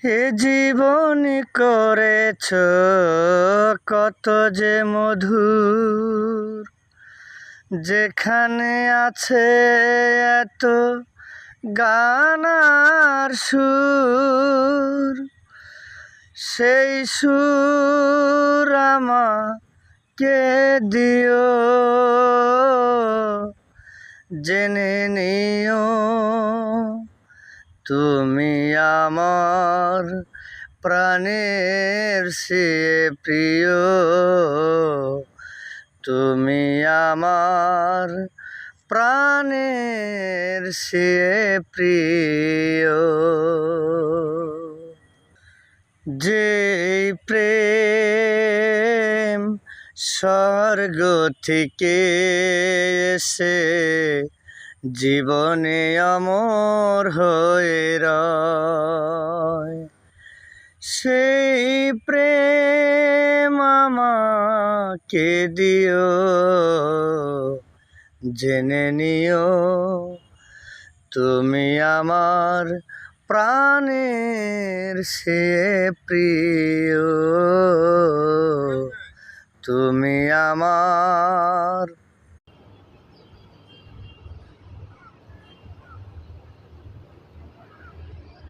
এ জীবনী করেছ কত যে মধুর, যেখানে আছে এত গান আর সুর, সেই সুর আমাকে দিও, জেনে নিও তুমি আমার প্রাণের চেয়ে প্রিয়, তুমি আমার প্রাণের চেয়ে প্রিয়। যেই প্রেম স্বর্গ থেকে এসে জীবনে অমর হয়ে রয়, সেই প্রেম আমাকে দিও, জেনে নিও তুমি আমার প্রাণের চেয়ে প্রিয়, তুমি আমার